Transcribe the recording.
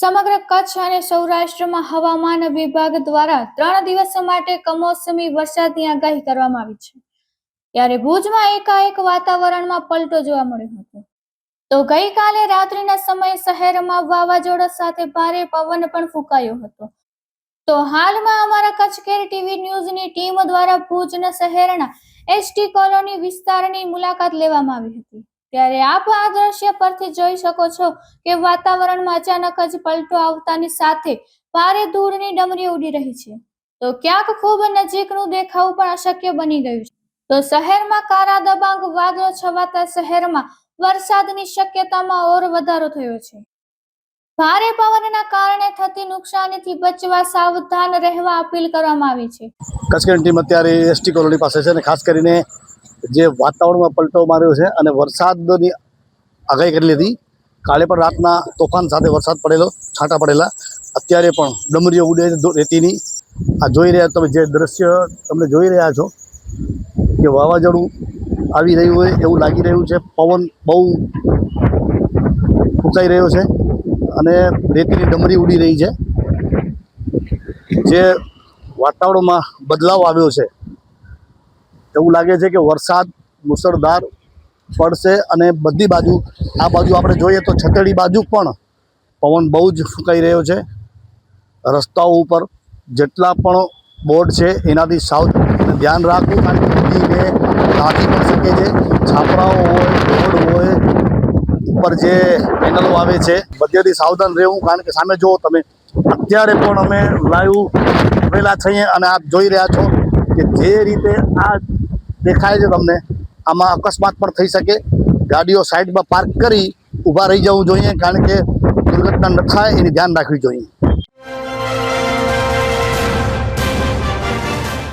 સમગ્ર કચ્છ અને સૌરાષ્ટ્રમાં હવામાન વિભાગ દ્વારા 3 દિવસ માટે કમોસમી વરસાદની આગાહી કરવામાં આવી છે। ત્યારે ભુજમાં એકાએક વાતાવરણમાં પલટો જોવા મળ્યો હતો। તો ગઈકાલે રાત્રિના સમયે શહેરમાં વાવાઝોડા સાથે ભારે પવન પણ ફૂંકાયો હતો। તો હાલમાં અમારા કચ્છ કેર ટીવી ન્યૂઝની ટીમ દ્વારા ભુજના શહેરના એસટી કોલોની વિસ્તારની મુલાકાત લેવામાં આવી હતી। ત્યારે આપ આ દ્રશ્ય પરથી જોઈ શકો છો કે વાતાવરણમાં અચાનક જ પલટો આવતાની સાથે ભારે ધૂળની ડમરી ઉડી રહી છે। તો ક્યાંક ખૂબ નજીકનું દેખાવું પણ અશક્ય બની ગયું છે। તો શહેરમાં કાળા દબાંગ વાદળો છવાતા શહેરમાં વરસાદની શક્યતામાં ઓર વધારો થયો છે। ભારે પવનના કારણે થતી નુકસાનીથી બચવા સાવધાન રહેવા અપીલ કરવામાં આવી છે। કચ્છ કેર ટીમ અત્યારે એસટી કોલોની પાસે છે અને ખાસ કરીને જે વાતાવરણમાં પલટો માર્યો છે અને વરસાદની આગાહી કરેલી હતી। કાલે પણ રાતના તોફાન સાથે વરસાદ પડેલો, છાંટા પડેલા, અત્યારે પણ ડમરીઓ ઉડે રેતીની। આ જોઈ રહ્યા તમે જે દ્રશ્ય તમે જોઈ રહ્યા છો કે વાવાઝોડું આવી રહ્યું હોય એવું લાગી રહ્યું છે। પવન બહુ ફૂંકાઈ રહ્યો છે અને રેતીની ડમરી ઉડી રહી છે। જે વાતાવરણમાં બદલાવ આવ્યો છે એવું લાગે છે કે વરસાદ મુસળધાર પડશે અને બધી બાજુ આ બાજુ આપણે જોઈએ તો છતડી બાજુ પણ પવન બહુ જ ફૂંકાઈ રહ્યો છે। રસ્તાઓ ઉપર જેટલા પણ બોર્ડ છે એનાથી ધ્યાન રાખવું, કારણ કે નદીને લાગી પણ શકે છે। છાપરાઓ હોય, બોર્ડ હોય, ઉપર જે પેનલો આવે છે બધેથી સાવધાન રહેવું, કારણ કે સામે જુઓ તમે અત્યારે પણ અમે લાઈવ ઉભેલા છીએ અને આપ જોઈ રહ્યા છો કે જે રીતે આ દેખાય છે તમને આમાં અકસ્માત પણ થઈ શકે। ગાડીઓ સાઈડમાં પાર્ક કરી ઊભા રહી જવું જોઈએ, કારણ કે દુર્ઘટના ન થાય એની ધ્યાન રાખવી જોઈએ।